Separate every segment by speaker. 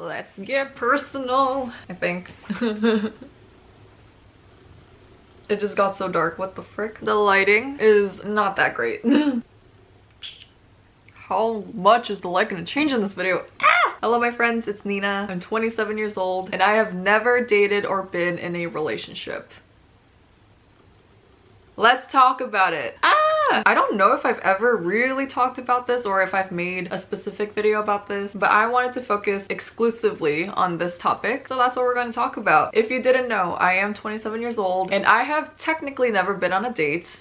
Speaker 1: Let's get personal, I think. It just got so dark. What the frick? The lighting is not that great. How much is the light gonna change in this video? Ah! Hello my friends, it's Nina. I'm 27 years old and I have never dated or been in a relationship. Let's talk about it. Ah! I don't know if I've ever really talked about this or if I've made a specific video about this, but I wanted to focus exclusively on this topic, so that's what we're going to talk about. If you didn't know, I am 27 years old and I have technically never been on a date.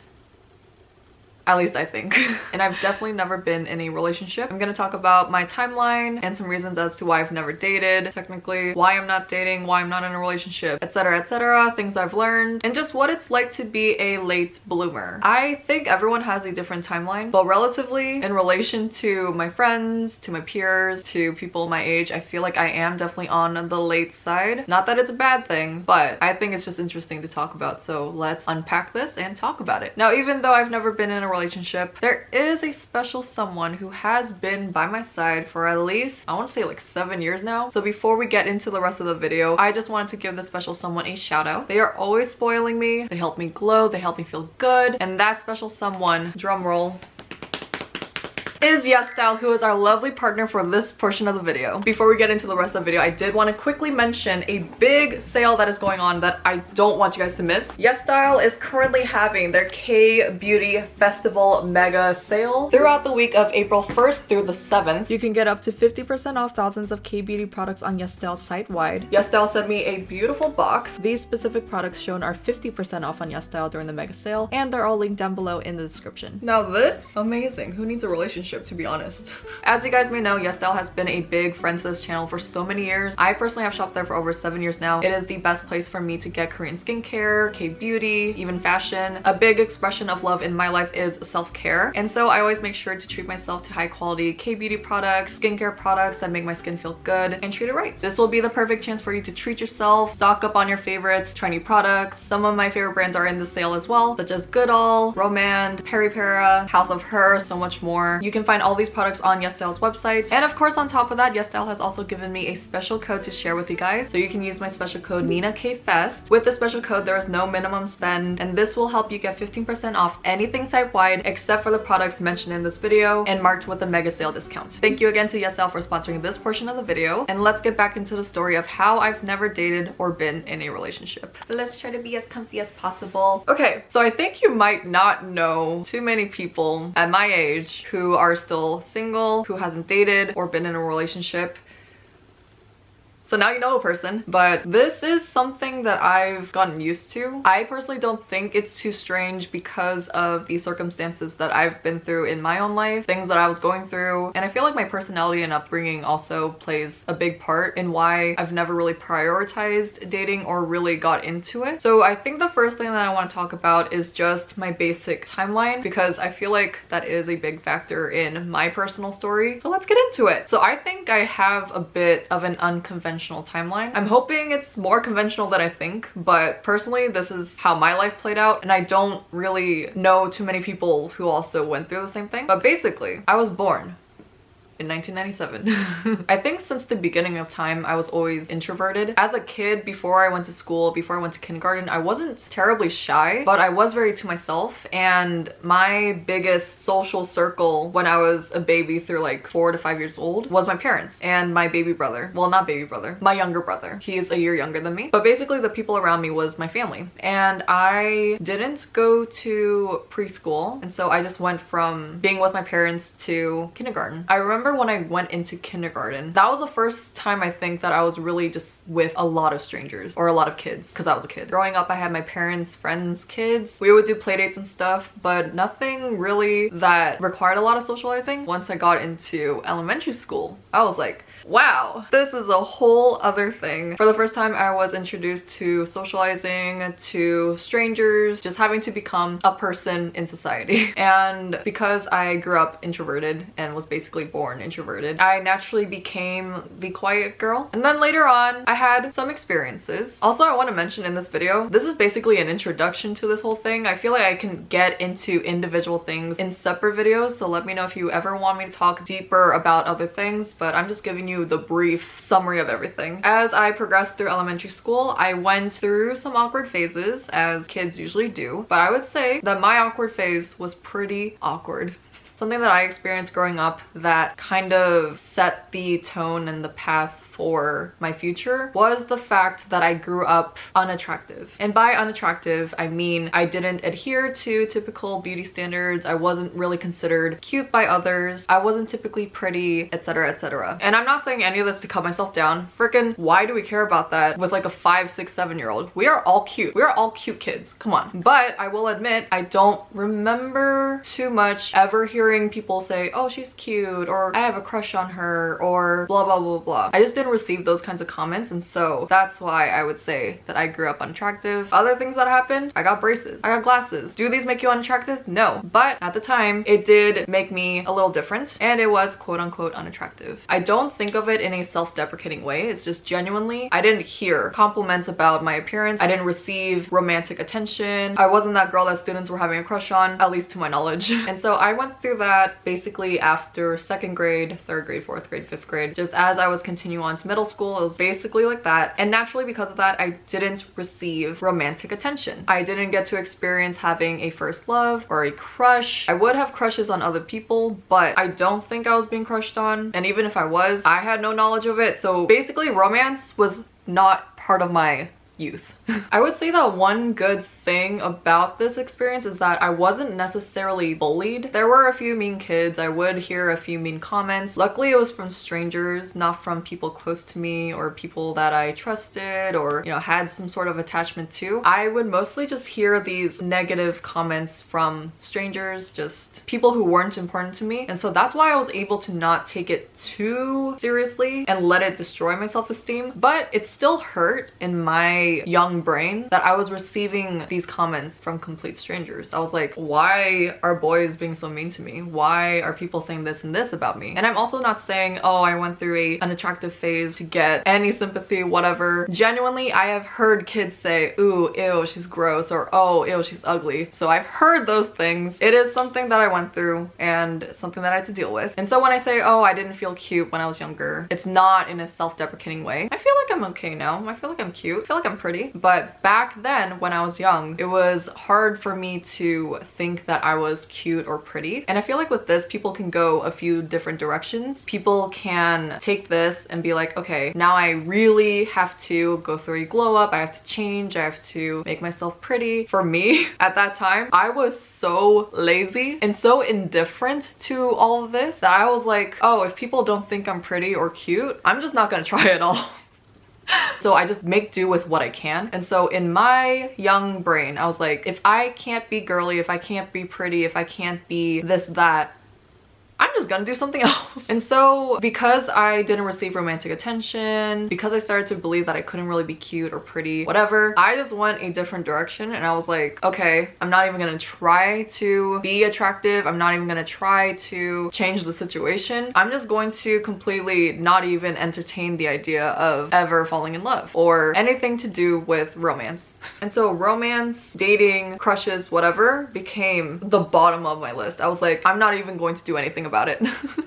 Speaker 1: At least I think. And I've definitely never been in a relationship. I'm gonna talk about my timeline and some reasons as to why I've never dated, technically, why I'm not dating, why I'm not in a relationship, etc, things I've learned, and just what it's like to be a late bloomer. I think everyone has a different timeline, but relatively in relation to my friends, to my peers, to people my age, I feel like I am definitely on the late side. Not that it's a bad thing, but I think it's just interesting to talk about, so let's unpack this and talk about it. Now, even though I've never been in a relationship, there is a special someone who has been by my side for at least, I want to say like 7 years now. So before we get into the rest of the video, I just wanted to give this special someone a shout out. They are always spoiling me, they help me glow, they help me feel good, and that special someone, drum roll, is YesStyle, who is our lovely partner for this portion of the video. Before we get into the rest of the video, I did want to quickly mention a big sale that is going on that I don't want you guys to miss. YesStyle is currently having their K-Beauty Festival Mega Sale throughout the week of April 1st through the 7th. You can get up to 50% off thousands of K-Beauty products on YesStyle site-wide. YesStyle sent me a beautiful box. These specific products shown are 50% off on YesStyle during the mega sale, and they're all linked down below in the description. Now this, amazing. Who needs a relationship, to be honest? As you guys may know, YesStyle has been a big friend to this channel for so many years. I personally have shopped there for over 7 years now. It is the best place for me to get Korean skincare, K-beauty, even fashion. A big expression of love in my life is self-care, and so I always make sure to treat myself to high quality K-beauty products, skincare products that make my skin feel good, and treat it right. This will be the perfect chance for you to treat yourself, stock up on your favorites, try new products. Some of my favorite brands are in the sale as well, such as Goodall, Romand, Peri Para, House of Her, so much more. You can find all these products on YesStyle's website, and of course on top of that, YesStyle has also given me a special code to share with you guys, so you can use my special code NINAKFest. With the special code, there is no minimum spend, and this will help you get 15% off anything site-wide except for the products mentioned in this video and marked with the mega sale discount. Thank you again to YesStyle for sponsoring this portion of the video, and let's get back into the story of how I've never dated or been in a relationship. Let's try to be as comfy as possible. Okay, so I think you might not know too many people at my age who are still single, who hasn't dated or been in a relationship. So now you know a person, but this is something that I've gotten used to. I personally don't think it's too strange because of the circumstances that I've been through in my own life, things that I was going through, and I feel like my personality and upbringing also plays a big part in why I've never really prioritized dating or really got into it. So I think the first thing that I want to talk about is just my basic timeline, because I feel like that is a big factor in my personal story. So let's get into it. So I think I have a bit of an unconventional timeline. I'm hoping it's more conventional than I think, but personally this is how my life played out, and I don't really know too many people who also went through the same thing. But basically, I was born in 1997. I think since the beginning of time, I was always introverted. As a kid, before I went to school, before I went to kindergarten, I wasn't terribly shy, but I was very to myself, and my biggest social circle when I was a baby through like 4 to 5 years old was my parents and my baby brother. Well, not baby brother, my younger brother. He is a year younger than me, but basically the people around me was my family. And I didn't go to preschool, and so I just went from being with my parents to kindergarten. I remember when I went into kindergarten, that was the first time I think that I was really just with a lot of strangers or a lot of kids, because I was a kid. Growing up, I had my parents' friends' kids. We would do play dates and stuff, but nothing really that required a lot of socializing. Once I got into elementary school, I was like, wow, this is a whole other thing. For the first time, I was introduced to socializing, to strangers, just having to become a person in society. And because I grew up introverted and was basically born introverted, I naturally became the quiet girl. And then later on, I had some experiences. Also, I want to mention in this video, this is basically an introduction to this whole thing. I feel like I can get into individual things in separate videos, so let me know if you ever want me to talk deeper about other things, but I'm just giving you you the brief summary of everything. As I progressed through elementary school, I went through some awkward phases, as kids usually do, but I would say that my awkward phase was pretty awkward. Something that I experienced growing up that kind of set the tone and the path for my future was the fact that I grew up unattractive. And by unattractive, I mean I didn't adhere to typical beauty standards. I wasn't really considered cute by others. I wasn't typically pretty, etc, etc. And I'm not saying any of this to cut myself down. Freaking, why do we care about that with like a 5, 6, 7-year-old? We are all cute. We are all cute kids. Come on. But I will admit, I don't remember too much ever hearing people say, oh, she's cute, or I have a crush on her, or blah, blah, blah, blah. I just didn't receive those kinds of comments, and so that's why I would say that I grew up unattractive. Other things that happened, I got braces, I got glasses. Do these make you unattractive? No, but at the time it did make me a little different, and it was quote unquote unattractive. I don't think of it in a self-deprecating way. It's just genuinely, I didn't hear compliments about my appearance. I didn't receive romantic attention. I wasn't that girl that students were having a crush on, at least to my knowledge. And so I went through that basically after 2nd grade, 3rd grade, 4th grade, 5th grade. Just as I was continuing on to middle school, it was basically like that. And naturally, because of that, I didn't receive romantic attention. I didn't get to experience having a first love or a crush. I would have crushes on other people, but I don't think I was being crushed on. And even if I was, I had no knowledge of it. So basically, romance was not part of my youth. I would say that one good thing about this experience is that I wasn't necessarily bullied. There were a few mean kids. I would hear a few mean comments. Luckily, it was from strangers, not from people close to me or people that I trusted or, you know, had some sort of attachment to. I would mostly just hear these negative comments from strangers, just people who weren't important to me. And so that's why I was able to not take it too seriously and let it destroy my self-esteem. But it still hurt in my young brain that I was receiving these comments from complete strangers. I was like, why are boys being so mean to me? Why are people saying this and this about me? And I'm also not saying, oh, I went through a unattractive phase to get any sympathy, whatever. Genuinely, I have heard kids say, ooh, ew, she's gross, or oh, ew, she's ugly. So I've heard those things. It is something that I went through and something that I had to deal with. And so when I say, oh, I didn't feel cute when I was younger, it's not in a self-deprecating way. I feel like I'm okay now. I feel like I'm cute. I feel like I'm pretty. But back then when I was young, it was hard for me to think that I was cute or pretty. And I feel like with this, people can go a few different directions. People can take this and be like, okay, now I really have to go through a glow up. I have to change. I have to make myself pretty. For me, at that time, I was so lazy and so indifferent to all of this that I was like, oh, if people don't think I'm pretty or cute, I'm just not gonna try at all. So I just make do with what I can. And so in my young brain, I was like, if I can't be girly, if I can't be pretty, if I can't be this, that, I'm just gonna do something else. And so because I didn't receive romantic attention, because I started to believe that I couldn't really be cute or pretty, whatever, I just went a different direction. And I was like, okay, I'm not even gonna try to be attractive. I'm not even gonna try to change the situation. I'm just going to completely not even entertain the idea of ever falling in love or anything to do with romance. And so romance, dating, crushes, whatever became the bottom of my list. I was like, I'm not even going to do anything about it.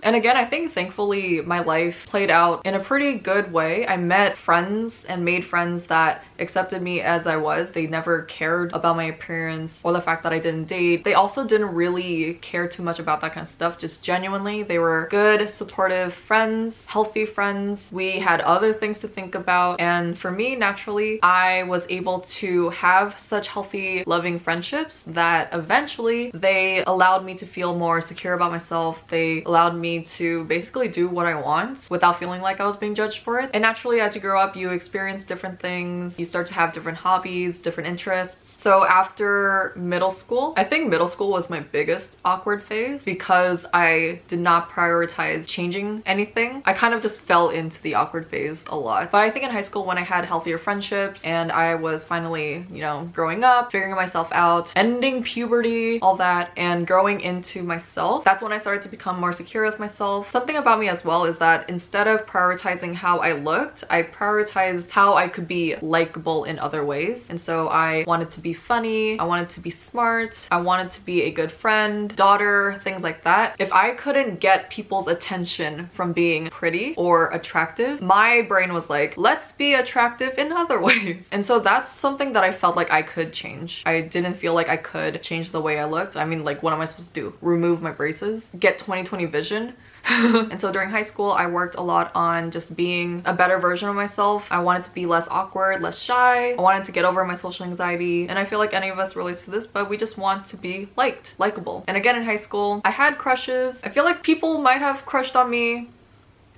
Speaker 1: And again, I think thankfully my life played out in a pretty good way. I met friends and made friends that accepted me as I was. They never cared about my appearance or the fact that I didn't date. They also didn't really care too much about that kind of stuff. Just genuinely, they were good, supportive friends, healthy friends. We had other things to think about. And for me, naturally, I was able to have such healthy, loving friendships that eventually they allowed me to feel more secure about myself. They allowed me to basically do what I want without feeling like I was being judged for it. And naturally, as you grow up, you experience different things. You start to have different hobbies, different interests. So after middle school, I think middle school was my biggest awkward phase because I did not prioritize changing anything. I kind of just fell into the awkward phase a lot. But I think in high school, when I had healthier friendships and I was finally, you know, growing up, figuring myself out, ending puberty, all that, and growing into myself, that's when I started to become more secure with myself. Something about me as well is that instead of prioritizing how I looked, I prioritized how I could be likable likable in other ways. And so I wanted to be funny, I wanted to be smart, I wanted to be a good friend, daughter, things like that. If I couldn't get people's attention from being pretty or attractive, my brain was like, let's be attractive in other ways. And so that's something that I felt like I could change. I didn't feel like I could change the way I looked. I mean, like, what am I supposed to do? Remove my braces? Get 20/20 vision? And so during high school, I worked a lot on just being a better version of myself. I wanted to be less awkward, less shy. I wanted to get over my social anxiety. And I feel like any of us relates to this, but we just want to be liked, likable. And again, in high school, I had crushes. I feel like people might have crushed on me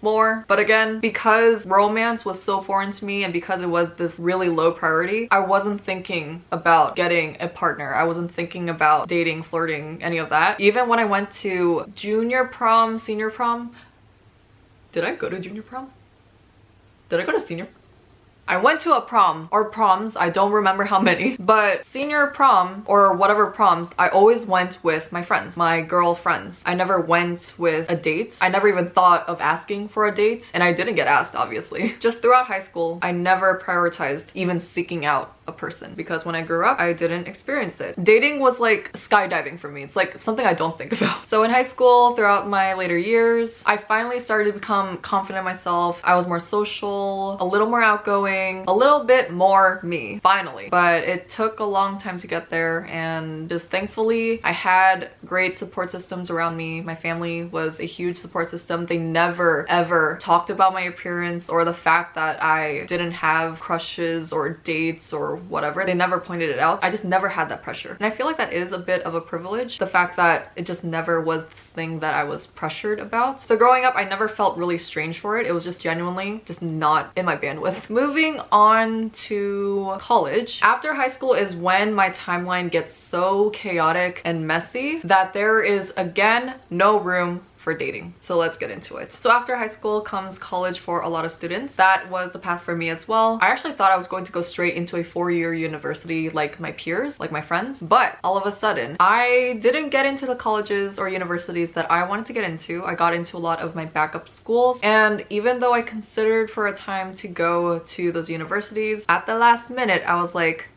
Speaker 1: more, but again, because romance was so foreign to me and because it was this really low priority, I wasn't thinking about getting a partner. I wasn't thinking about dating, flirting, any of that. Even when I went to junior prom, senior prom, did I go to junior prom? Did I go to senior? I went to a prom or proms, I don't remember how many, but senior prom or whatever proms, I always went with my friends, my girlfriends. I never went with a date. I never even thought of asking for a date, and I didn't get asked, obviously. Just throughout high school, I never prioritized even seeking out a person because when I grew up, I didn't experience it. Dating was like skydiving for me. It's like something I don't think about. So in high school, throughout my later years, I finally started to become confident in myself. I was more social, a little more outgoing, a little bit more me, finally. But it took a long time to get there, and just thankfully, I had great support systems around me. My family was a huge support system. They never ever talked about my appearance or the fact that I didn't have crushes or dates or whatever. They never pointed it out. I just never had that pressure. And I feel like that is a bit of a privilege. The fact that it just never was this thing that I was pressured about. So growing up, I never felt really strange for it. It was just genuinely just not in my bandwidth. Moving on to college. After high school is when my timeline gets so chaotic and messy that there is, again, no room for dating. So let's get into it. So after high school comes college for a lot of students. That was the path for me as well. I actually thought I was going to go straight into a 4-year university like my peers, like my friends, but all of a sudden I didn't get into the colleges or universities that I wanted to get into. I got into a lot of my backup schools, and even though I considered for a time to go to those universities, at the last minute I was like,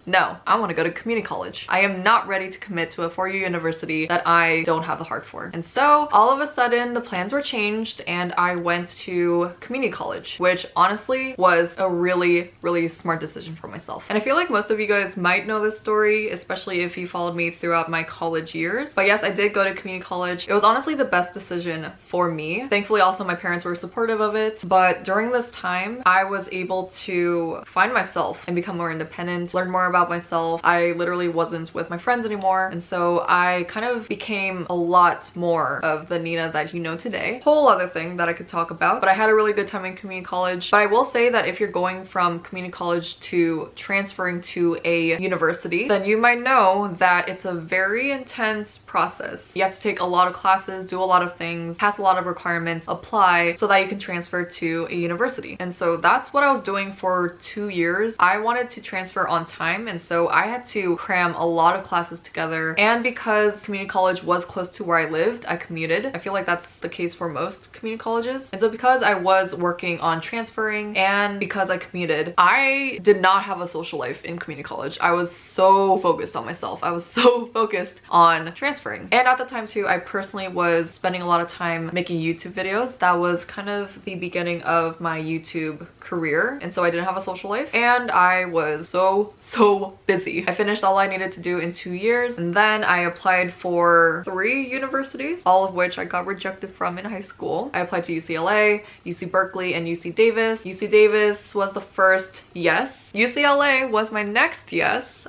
Speaker 1: no, I want to go to community college. I am not ready to commit to a 4-year university that I don't have the heart for. And so all of a sudden the plans were changed and I went to community college, which honestly was a really, really smart decision for myself. And I feel like most of you guys might know this story, especially if you followed me throughout my college years. But yes, I did go to community college. It was honestly the best decision for me. Thankfully, also my parents were supportive of it. But during this time, I was able to find myself and become more independent, learn more about myself. I literally wasn't with my friends anymore, and so I kind of became a lot more of the Nina that you know today. Whole other thing that I could talk about, but I had a really good time in community college. But I will say that if you're going from community college to transferring to a university, then you might know that it's a very intense process. You have to take a lot of classes, do a lot of things, pass a lot of requirements, apply so that you can transfer to a university. And so that's what I was doing for 2 years. I wanted to transfer on time, and so I had to cram a lot of classes together. And because community college was close to where I lived, I commuted. I feel like that's the case for most community colleges. And so because I was working on transferring and because I commuted, I did not have a social life in community college. I was so focused on myself. I was so focused on transferring. And at the time too, I personally was spending a lot of time making YouTube videos. That was kind of the beginning of my YouTube career. And so I didn't have a social life and I was so busy. I finished all I needed to do in 2 years, and then I applied for 3 universities, all of which I got rejected from in high school. I applied to UCLA, UC Berkeley, and UC Davis. UC Davis was the first yes. UCLA was my next yes.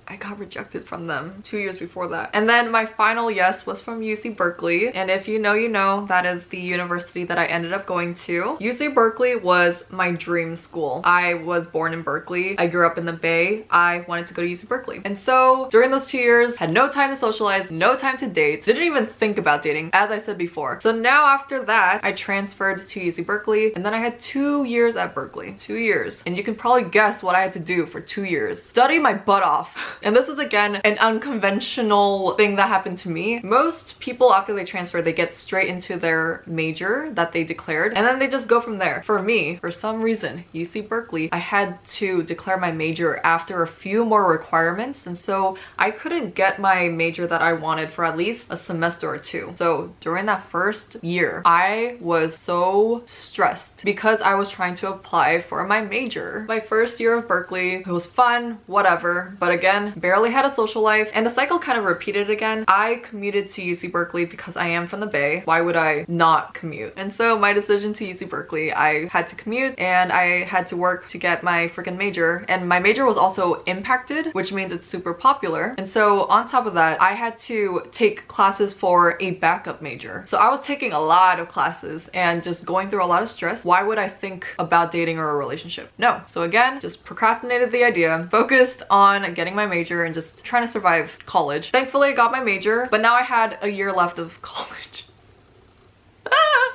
Speaker 1: I got rejected from them 2 years before that. And then my final yes was from UC Berkeley. And if you know, you know, that is the university that I ended up going to. UC Berkeley was my dream school. I was born in Berkeley. I grew up in the Bay. I wanted to go to UC Berkeley. And so during those 2 years, had no time to socialize, no time to date, didn't even think about dating, as I said before. So now after that, I transferred to UC Berkeley, and then I had 2 years at Berkeley. 2 years. And you can probably guess what I had to do for 2 years. Study my butt off. And this is again an unconventional thing that happened to me. Most people after they transfer, they get straight into their major that they declared and then they just go from there. For me, for some reason, UC Berkeley, I had to declare my major after a few more requirements, and so I couldn't get my major that I wanted for at least a semester or two. So during that first year, I was so stressed because I was trying to apply for my major. My first year of Berkeley, it was fun, whatever, but again, barely had a social life, and the cycle kind of repeated again. I commuted to UC Berkeley because I am from the Bay. Why would I not commute? And so my decision to UC Berkeley, I had to commute and I had to work to get my freaking major, and my major was also impacted, which means it's super popular. And so on top of that, I had to take classes for a backup major. So I was taking a lot of classes and just going through a lot of stress. Why would I think about dating or a relationship? No. So again, just procrastinated the idea, focused on getting my major and just trying to survive college. Thankfully I got my major, but now I had a year left of college.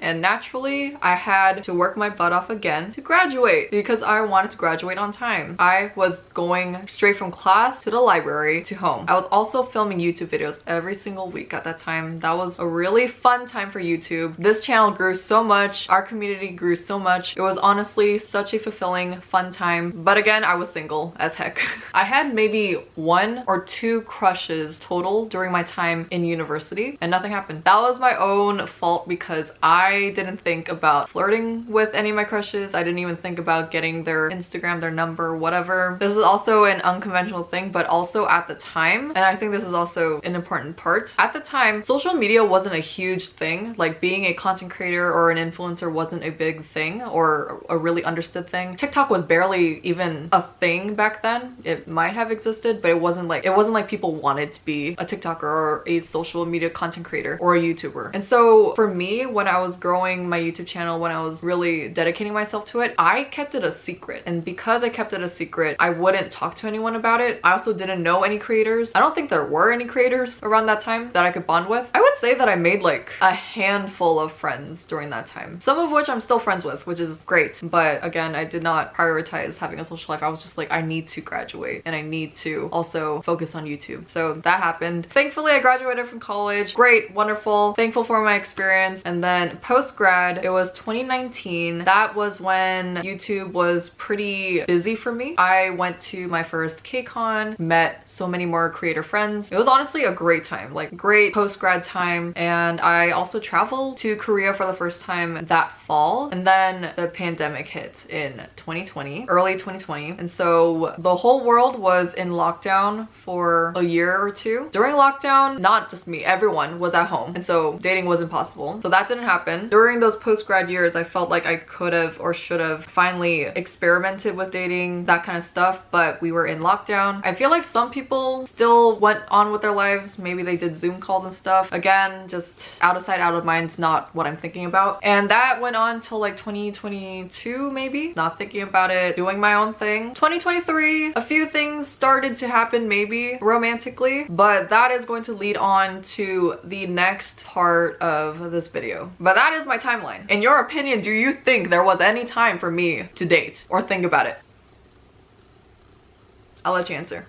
Speaker 1: And naturally, I had to work my butt off again to graduate because I wanted to graduate on time. I was going straight from class to the library to home. I was also filming YouTube videos every single week at that time. That was a really fun time for YouTube. This channel grew so much. Our community grew so much. It was honestly such a fulfilling, fun time. But again, I was single as heck. I had maybe 1 or 2 crushes total during my time in university and nothing happened. That was my own fault because I didn't think about flirting with any of my crushes. I didn't even think about getting their Instagram, their number, whatever. This is also an unconventional thing, but also at the time, and I think this is also an important part, at the time, social media wasn't a huge thing. Like being a content creator or an influencer wasn't a big thing or a really understood thing. TikTok was barely even a thing back then. It might have existed, but it wasn't like people wanted to be a TikToker or a social media content creator or a YouTuber. And so for me, when I was growing my YouTube channel, when I was really dedicating myself to it, I kept it a secret. And because I kept it a secret, I wouldn't talk to anyone about it. I also didn't know any creators. I don't think there were any creators around that time that I could bond with. I would say that I made like a handful of friends during that time, some of which I'm still friends with, which is great. But again, I did not prioritize having a social life. I was just like, I need to graduate and I need to also focus on YouTube. So that happened. Thankfully, I graduated from college. Great, wonderful, thankful for my experience. And then post-grad, it was 2019. That was when YouTube was pretty busy for me. I went to my first KCON, met so many more creator friends. It was honestly a great time, like great post-grad time. And I also traveled to Korea for the first time that fall. And then the pandemic hit in 2020, early 2020. And so the whole world was in lockdown for a year or two. During lockdown, not just me, everyone was at home. And so dating was impossible. So that didn't happen. During those post-grad years, I felt like I could have or should have finally experimented with dating, that kind of stuff, but we were in lockdown. I feel like some people still went on with their lives. Maybe they did Zoom calls and stuff. Again, just out of sight, out of mind's not what I'm thinking about. And that went on till like 2022 maybe. Not thinking about it, doing my own thing. 2023, a few things started to happen maybe romantically, but that is going to lead on to the next part of this video. But that is my timeline. In your opinion, do you think there was any time for me to date or think about it? I'll let you answer.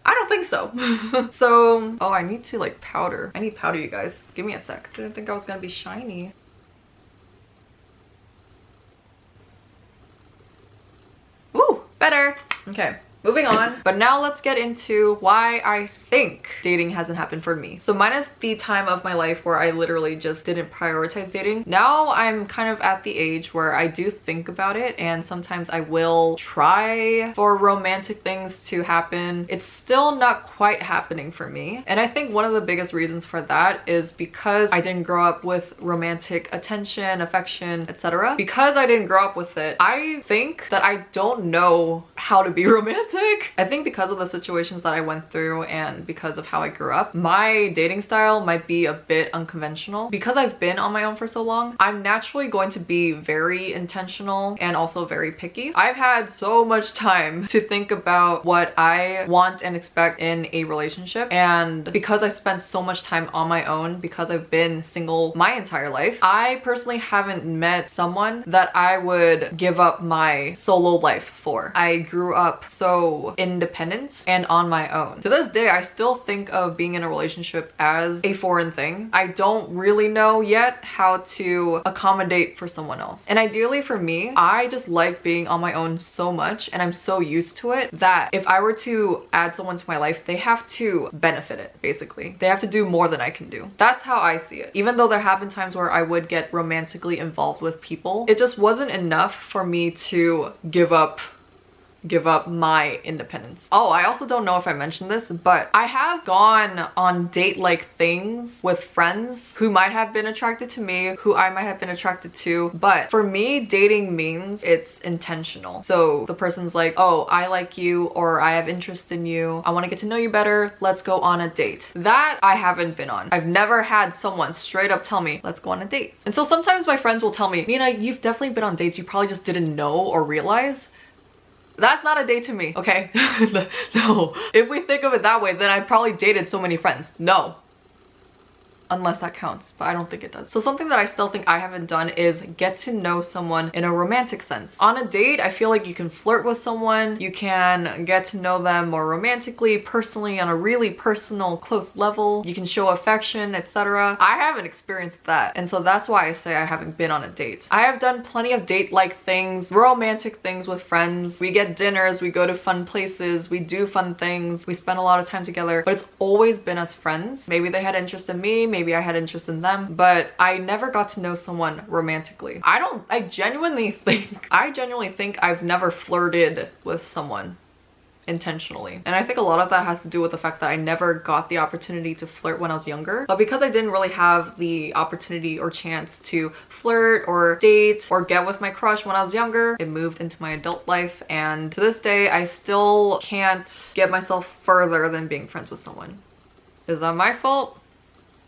Speaker 1: I don't think so. So, oh, I need to like powder. I need powder, you guys. Give me a sec. Didn't think I was gonna be shiny. Ooh, better. Okay. Moving on, but now let's get into why I think dating hasn't happened for me. So minus the time of my life where I literally just didn't prioritize dating, now I'm kind of at the age where I do think about it, and sometimes I will try for romantic things to happen. It's still not quite happening for me. And I think one of the biggest reasons for that is because I didn't grow up with romantic attention, affection, etc. Because I didn't grow up with it, I think that I don't know how to be romantic. I think because of the situations that I went through and because of how I grew up, my dating style might be a bit unconventional. Because I've been on my own for so long, I'm naturally going to be very intentional and also very picky. I've had so much time to think about what I want and expect in a relationship, and because I spent so much time on my own, because I've been single my entire life, I personally haven't met someone that I would give up my solo life for. I grew up so grow independent and on my own. To this day, I still think of being in a relationship as a foreign thing. I don't really know yet how to accommodate for someone else. And ideally for me, I just like being on my own so much and I'm so used to it that if I were to add someone to my life, they have to benefit it, basically. They have to do more than I can do. That's how I see it. Even though there have been times where I would get romantically involved with people, it just wasn't enough for me to give up my independence. Oh, I also don't know if I mentioned this, but I have gone on date-like things with friends who might have been attracted to me, who I might have been attracted to, but for me, dating means it's intentional. So the person's like, oh, I like you, or I have interest in you, I want to get to know you better, let's go on a date. That I haven't been on. I've never had someone straight up tell me, let's go on a date. And so sometimes my friends will tell me, Nina, you've definitely been on dates, you probably just didn't know or realize. That's not a date to me, okay? No. If we think of it that way, then I probably dated so many friends. No. Unless that counts, but I don't think it does. So something that I still think I haven't done is get to know someone in a romantic sense. On a date, I feel like you can flirt with someone, you can get to know them more romantically, personally, on a really personal, close level. You can show affection, etc. I haven't experienced that, and so that's why I say I haven't been on a date. I have done plenty of date-like things, romantic things with friends. We get dinners, we go to fun places, we do fun things, we spend a lot of time together, but it's always been as friends. Maybe they had interest in me, maybe I had interest in them, but I never got to know someone romantically. I genuinely think I've never flirted with someone intentionally. And I think a lot of that has to do with the fact that I never got the opportunity to flirt when I was younger. But because I didn't really have the opportunity or chance to flirt or date or get with my crush when I was younger, it moved into my adult life, and to this day I still can't get myself further than being friends with someone. Is that my fault?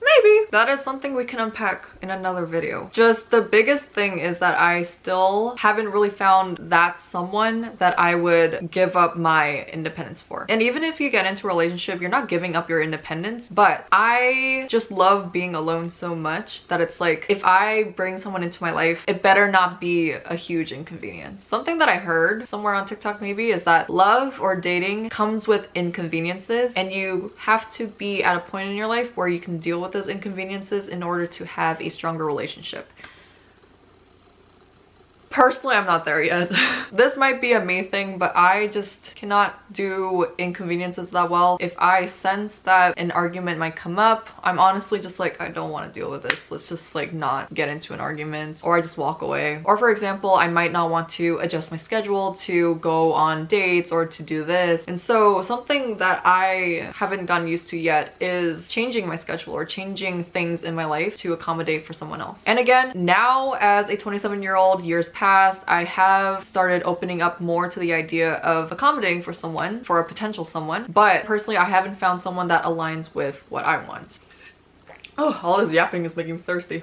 Speaker 1: Maybe. That is something we can unpack in another video. Just the biggest thing is that I still haven't really found that someone that I would give up my independence for. And even if you get into a relationship, you're not giving up your independence, but I just love being alone so much that it's like, if I bring someone into my life, it better not be a huge inconvenience. Something that I heard somewhere on TikTok maybe is that love or dating comes with inconveniences, and you have to be at a point in your life where you can deal with those inconveniences in order to have a stronger relationship. Personally, I'm not there yet. This might be a me thing, but I just cannot do inconveniences that well. If I sense that an argument might come up, I'm honestly just like, I don't want to deal with this. Let's just like not get into an argument, or I just walk away. Or for example, I might not want to adjust my schedule to go on dates or to do this. And so something that I haven't gotten used to yet is changing my schedule or changing things in my life to accommodate for someone else. And again, now as a 27-year-old, years past, I have started opening up more to the idea of accommodating for someone, for a potential someone, but personally I haven't found someone that aligns with what I want. Oh, all this yapping is making me thirsty.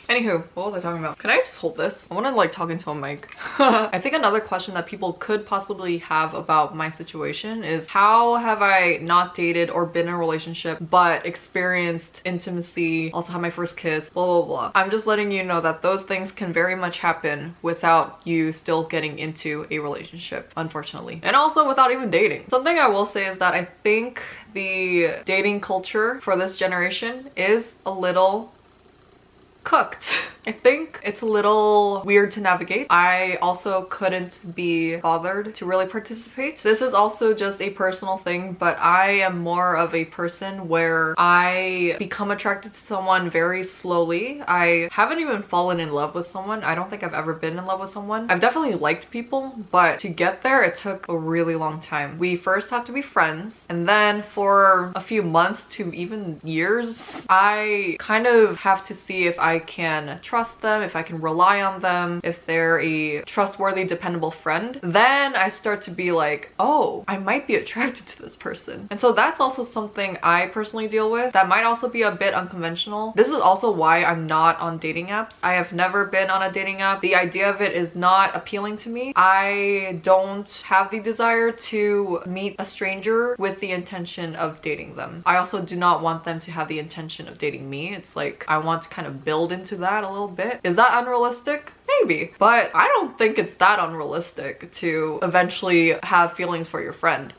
Speaker 1: Anywho, what was I talking about? Can I just hold this? I want to like talk into a mic. I think another question that people could possibly have about my situation is, how have I not dated or been in a relationship but experienced intimacy, also had my first kiss, blah blah blah. I'm just letting you know that those things can very much happen without you still getting into a relationship, unfortunately. And also without even dating. Something I will say is that I think the dating culture for this generation is a little cooked. I think it's a little weird to navigate. I also couldn't be bothered to really participate. This is also just a personal thing, but I am more of a person where I become attracted to someone very slowly. I haven't even fallen in love with someone. I don't think I've ever been in love with someone. I've definitely liked people, but to get there, it took a really long time. We first have to be friends, and then for a few months to even years, I kind of have to see if I can trust them, if I can rely on them, if they're a trustworthy, dependable friend. Then I start to be like, oh, I might be attracted to this person. And so that's also something I personally deal with that might also be a bit unconventional. This is also why I'm not on dating apps. I have never been on a dating app. The idea of it is not appealing to me. I don't have the desire to meet a stranger with the intention of dating them. I also do not want them to have the intention of dating me. It's like I want to kind of build into that a little bit. Is that unrealistic? maybe. But I don't think it's that unrealistic to eventually have feelings for your friend.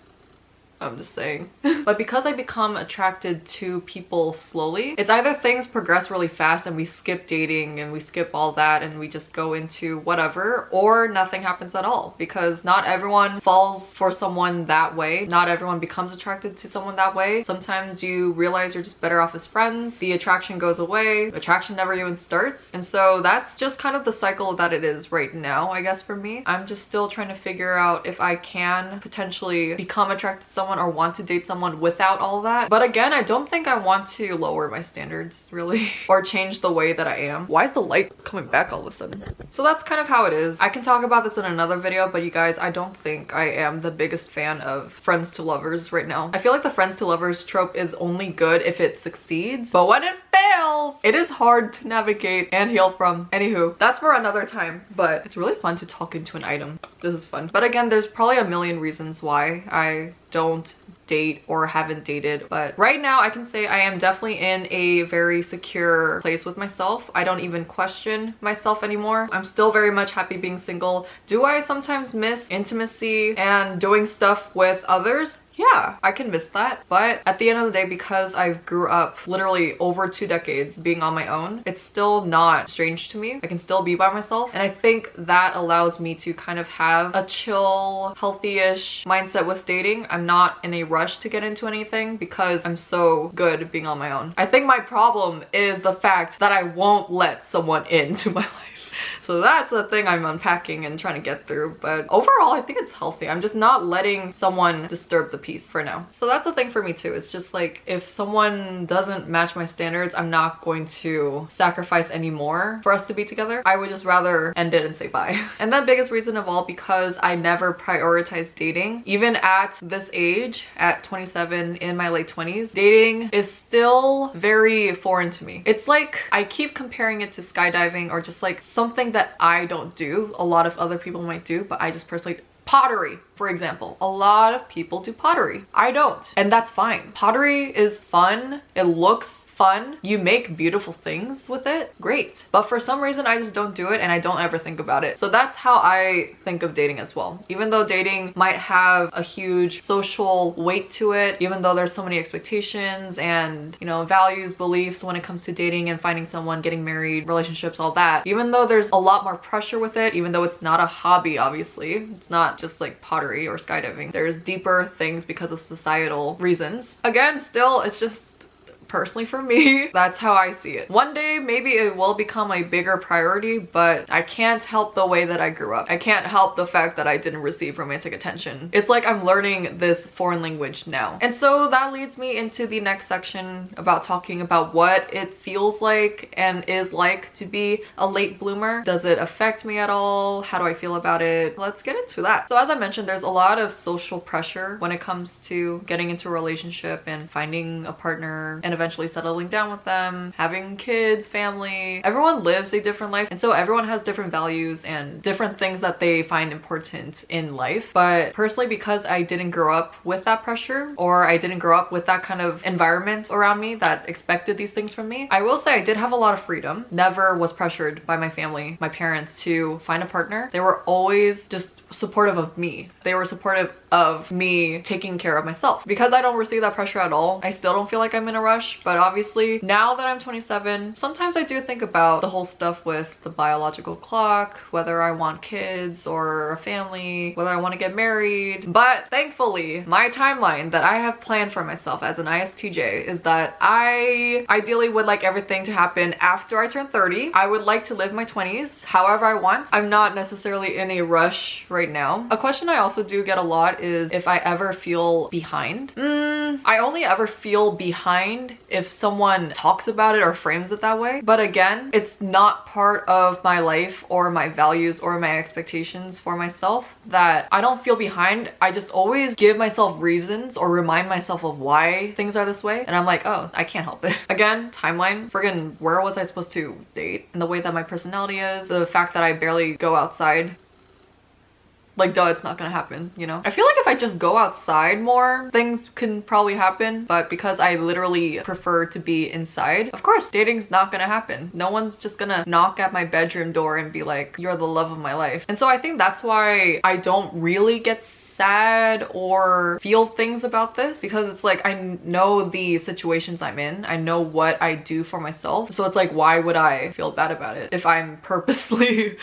Speaker 1: I'm just saying. But because I become attracted to people slowly, it's either things progress really fast and we skip dating and we skip all that and we just go into whatever, or nothing happens at all, because not everyone falls for someone that way. Not everyone becomes attracted to someone that way. Sometimes you realize you're just better off as friends. The attraction goes away. Attraction never even starts. And so that's just kind of the cycle that it is right now, I guess, for me. I'm just still trying to figure out if I can potentially become attracted to someone or want to date someone without all that. But again, I don't think I want to lower my standards really or change the way that I am. Why is the light coming back all of a sudden? So that's kind of how it is. I can talk about this in another video, but you guys, I don't think I am the biggest fan of friends to lovers right now. I feel like the friends to lovers trope is only good if it succeeds, but when it fails, it is hard to navigate and heal from. Anywho, that's for another time, but it's really fun to talk into an item. This is fun. But again, there's probably a million reasons why I don't date or haven't dated, but right now I can say I am definitely in a very secure place with myself. I don't even question myself anymore. I'm still very much happy being single. Do I sometimes miss intimacy and doing stuff with others? Yeah, I can miss that. But at the end of the day, because I grew up literally over 2 decades being on my own, it's still not strange to me. I can still be by myself. And I think that allows me to kind of have a chill, healthy-ish mindset with dating. I'm not in a rush to get into anything because I'm so good being on my own. I think my problem is the fact that I won't let someone into my life. So that's the thing I'm unpacking and trying to get through. But overall, I think it's healthy. I'm just not letting someone disturb the peace for now. So that's the thing for me too. It's just like, if someone doesn't match my standards, I'm not going to sacrifice any more for us to be together. I would just rather end it and say bye. And the biggest reason of all, because I never prioritized dating. Even at this age, at 27, in my late 20s, dating is still very foreign to me. It's like I keep comparing it to skydiving or just like something that I don't do. A lot of other people might do, but I just personally... Pottery, for example. A lot of people do pottery. I don't, and that's fine. Pottery is fun. It looks fun. You make beautiful things with it. Great. But for some reason, I just don't do it and I don't ever think about it. So that's how I think of dating as well. Even though dating might have a huge social weight to it, even though there's so many expectations and, you know, values, beliefs when it comes to dating and finding someone, getting married, relationships, all that. Even though there's a lot more pressure with it, even though it's not a hobby, obviously. It's not just like pottery or skydiving. There's deeper things because of societal reasons. Again, still, it's just personally for me, that's how I see it. One day, maybe it will become a bigger priority, but I can't help the way that I grew up. I can't help the fact that I didn't receive romantic attention. It's like I'm learning this foreign language now. And so that leads me into the next section about talking about what it feels like and is like to be a late bloomer. Does it affect me at all? How do I feel about it? Let's get into that. So as I mentioned, there's a lot of social pressure when it comes to getting into a relationship and finding a partner and eventually settling down with them, having kids, family. Everyone lives a different life, and so everyone has different values and different things that they find important in life. But personally, because I didn't grow up with that pressure, or I didn't grow up with that kind of environment around me that expected these things from me, I will say I did have a lot of freedom. Never was pressured by my family, my parents, to find a partner. They were always just supportive of me. They were supportive of me taking care of myself. Because I don't receive that pressure at all, I still don't feel like I'm in a rush. But obviously, now that I'm 27, sometimes I do think about the whole stuff with the biological clock, whether I want kids or a family, whether I want to get married. But thankfully, my timeline that I have planned for myself as an ISTJ is that I ideally would like everything to happen after I turn 30. I would like to live my 20s however I want. I'm not necessarily in a rush right now. A question I also do get a lot is if I ever feel behind. I only ever feel behind if someone talks about it or frames it that way. But again, it's not part of my life or my values or my expectations for myself that I don't feel behind. I just always give myself reasons or remind myself of why things are this way. And I'm like, oh, I can't help it. Again, timeline, friggin' where was I supposed to date? And the way that my personality is, the fact that I barely go outside. Like, duh, it's not gonna happen, you know? I feel like if I just go outside more, things can probably happen, but because I literally prefer to be inside, of course, dating's not gonna happen. No one's just gonna knock at my bedroom door and be like, you're the love of my life. And so I think that's why I don't really get sad or feel things about this, because it's like I know the situations I'm in, I know what I do for myself, so it's like, why would I feel bad about it if I'm purposely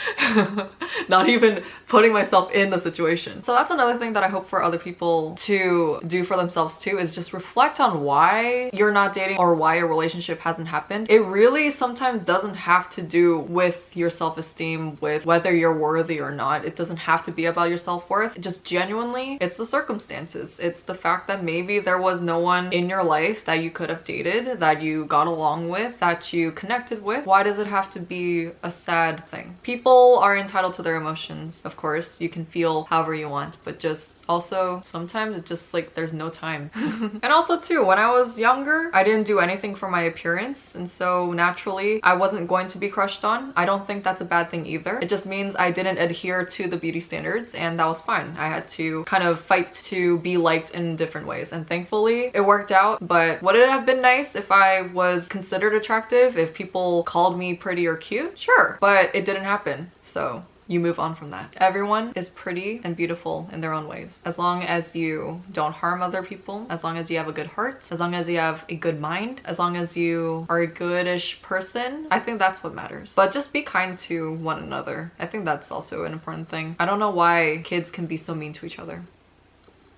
Speaker 1: not even putting myself in the situation? So that's another thing that I hope for other people to do for themselves too, is just reflect on why you're not dating or why a relationship hasn't happened. It really sometimes doesn't have to do with your self-esteem, with whether you're worthy or not. It doesn't have to be about your self-worth. It just genuinely, it's the circumstances. It's the fact that maybe there was no one in your life that you could have dated, that you got along with, that you connected with. Why does it have to be a sad thing? People are entitled to their emotions, of course. You can feel however you want, but just also sometimes it's just like there's no time. And also too, when I was younger, I didn't do anything for my appearance, and so naturally I wasn't going to be crushed on. I don't think that's a bad thing either. It just means I didn't adhere to the beauty standards, and that was fine. I had to kind of fight to be liked in different ways, and thankfully it worked out. But would it have been nice if I was considered attractive, if people called me pretty or cute? Sure, but it didn't happen, so you move on from that. Everyone is pretty and beautiful in their own ways. As long as you don't harm other people, as long as you have a good heart, as long as you have a good mind, as long as you are a goodish person, I think that's what matters. But just be kind to one another. I think that's also an important thing. I don't know why kids can be so mean to each other.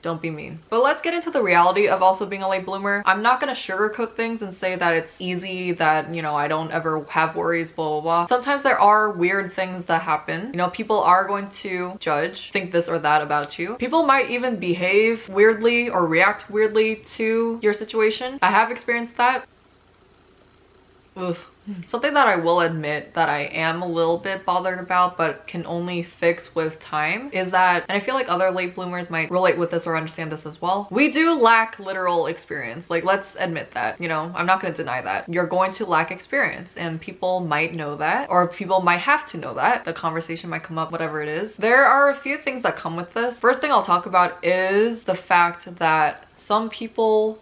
Speaker 1: Don't be mean. But let's get into the reality of also being a late bloomer. I'm not gonna sugarcoat things and say that it's easy, that, you know, I don't ever have worries, blah, blah, blah. Sometimes there are weird things that happen. You know, people are going to judge, think this or that about you. People might even behave weirdly or react weirdly to your situation. I have experienced that. Ugh. Something that I will admit that I am a little bit bothered about, but can only fix with time, is that, and I feel like other late bloomers might relate with this or understand this as well, we do lack literal experience. Like, let's admit that, you know, I'm not gonna deny that. You're going to lack experience, and people might know that, or people might have to know that. The conversation might come up, whatever it is. There are a few things that come with this. First thing I'll talk about is the fact that some people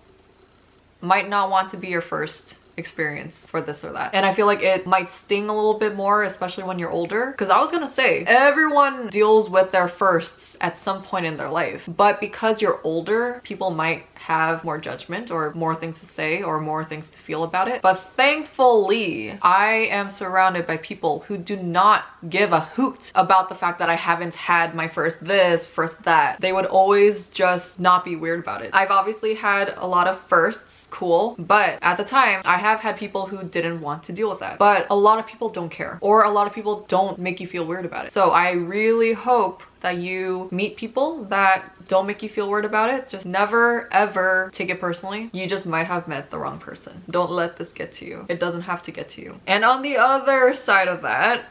Speaker 1: might not want to be your first experience for this or that, and I feel like it might sting a little bit more, especially when you're older, because I was gonna say everyone deals with their firsts at some point in their life, but because you're older, people might have more judgment or more things to say or more things to feel about it. But thankfully, I am surrounded by people who do not give a hoot about the fact that I haven't had my first this, first that. They would always just not be weird about it. I've obviously had a lot of firsts, cool, but at the time I have had people who didn't want to deal with that. But a lot of people don't care, or a lot of people don't make you feel weird about it. So I really hope that you meet people that don't make you feel weird about it. Just never ever take it personally. You just might have met the wrong person. Don't let this get to you. It doesn't have to get to you. And on the other side of that,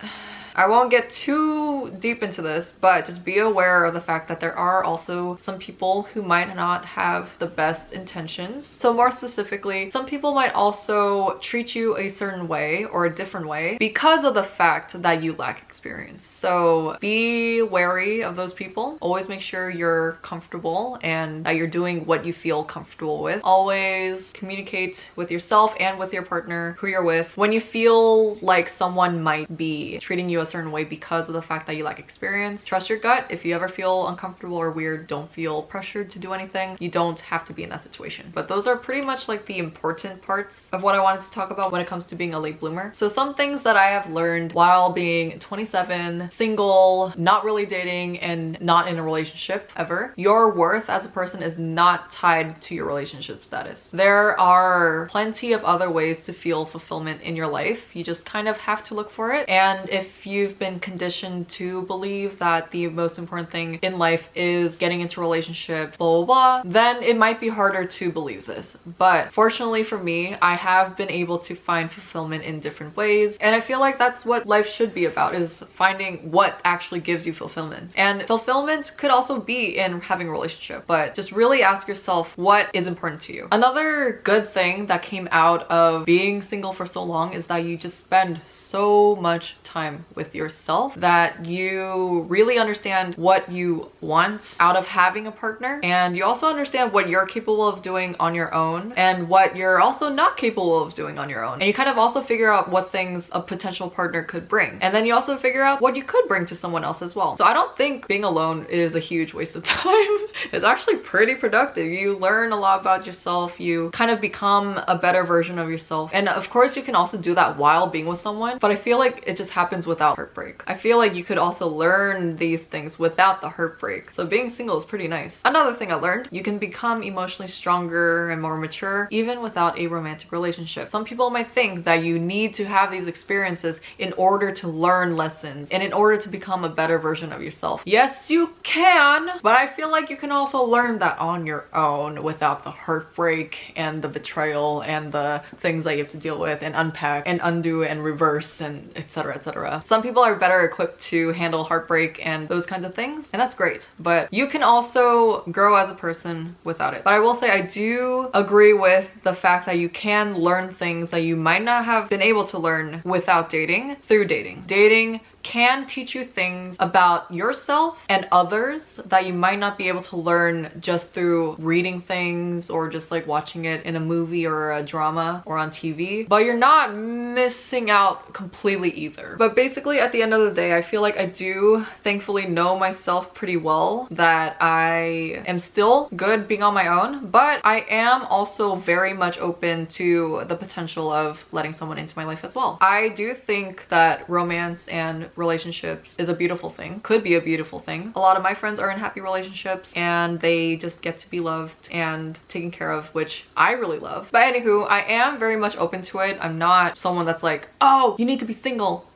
Speaker 1: I won't get too deep into this, but just be aware of the fact that there are also some people who might not have the best intentions. So more specifically, some people might also treat you a certain way or a different way because of the fact that you lack experience. So be wary of those people. Always make sure you're comfortable and that you're doing what you feel comfortable with. Always communicate with yourself and with your partner, who you're with, when you feel like someone might be treating you a certain way because of the fact that you lack experience. Trust your gut. If you ever feel uncomfortable or weird, don't feel pressured to do anything. You don't have to be in that situation. But those are pretty much like the important parts of what I wanted to talk about when it comes to being a late bloomer. So some things that I have learned while being 27, single, not really dating, and not in a relationship ever. Your worth as a person is not tied to your relationship status. There are plenty of other ways to feel fulfillment in your life. You just kind of have to look for it. And if you've been conditioned to believe that the most important thing in life is getting into a relationship, blah, blah, blah, then it might be harder to believe this. But fortunately for me, I have been able to find fulfillment in different ways. And I feel like that's what life should be about, is just finding what actually gives you fulfillment. And fulfillment could also be in having a relationship, but just really ask yourself what is important to you. Another good thing that came out of being single for so long is that you just spend so much time with yourself that you really understand what you want out of having a partner, and you also understand what you're capable of doing on your own and what you're also not capable of doing on your own. And you kind of also figure out what things a potential partner could bring, and then you also figure out what you could bring to someone else as well. So I don't think being alone is a huge waste of time. It's actually pretty productive. You learn a lot about yourself, you kind of become a better version of yourself, and of course you can also do that while being with someone, but I feel like it just happens without heartbreak. I feel like you could also learn these things without the heartbreak. So being single is pretty nice. Another thing I learned, you can become emotionally stronger and more mature even without a romantic relationship. Some people might think that you need to have these experiences in order to learn lessons and in order to become a better version of yourself. Yes, you can, but I feel like you can also learn that on your own without the heartbreak and the betrayal and the things that you have to deal with and unpack and undo and reverse and etc, etc. Some people are better equipped to handle heartbreak and those kinds of things, and that's great, but you can also grow as a person without it. But I will say I do agree with the fact that you can learn things that you might not have been able to learn without dating through dating. Dating can teach you things about yourself and others that you might not be able to learn just through reading things or just like watching it in a movie or a drama or on TV, but you're not missing out completely either. But basically at the end of the day, I feel like I do thankfully know myself pretty well, that I am still good being on my own, but I am also very much open to the potential of letting someone into my life as well. I do think that romance and relationships is a beautiful thing, could be a beautiful thing. A lot of my friends are in happy relationships and they just get to be loved and taken care of, which I really love. But anywho, I am very much open to it. I'm not someone that's like, oh, you need to be single.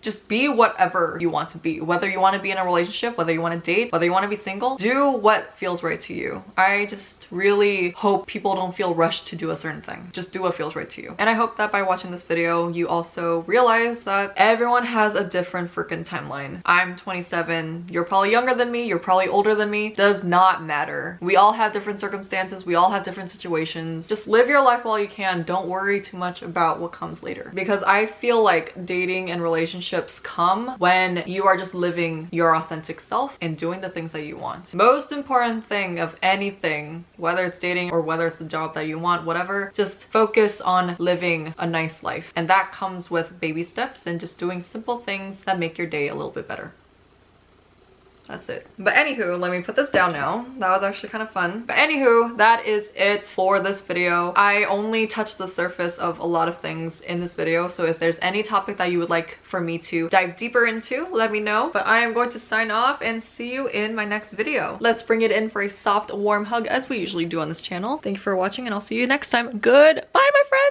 Speaker 1: Just be whatever you want to be. Whether you want to be in a relationship, whether you want to date, whether you want to be single, do what feels right to you. I just really hope people don't feel rushed to do a certain thing. Just do what feels right to you. And I hope that by watching this video, you also realize that everyone has a different freaking timeline. I'm 27. You're probably younger than me. You're probably older than me. Does not matter. We all have different circumstances. We all have different situations. Just live your life while you can. Don't worry too much about what comes later. Because I feel like dating and relationships come when you are just living your authentic self and doing the things that you want. Most important thing of anything, whether it's dating or whether it's the job that you want, whatever, just focus on living a nice life. And that comes with baby steps and just doing simple things that make your day a little bit better. That's it. But anywho, let me put this down now. That was actually kind of fun. But anywho, that is it for this video. I only touched the surface of a lot of things in this video, so if there's any topic that you would like for me to dive deeper into, let me know. But I am going to sign off and see you in my next video. Let's bring it in for a soft, warm hug as we usually do on this channel. Thank you for watching and I'll see you next time. Goodbye, my friends!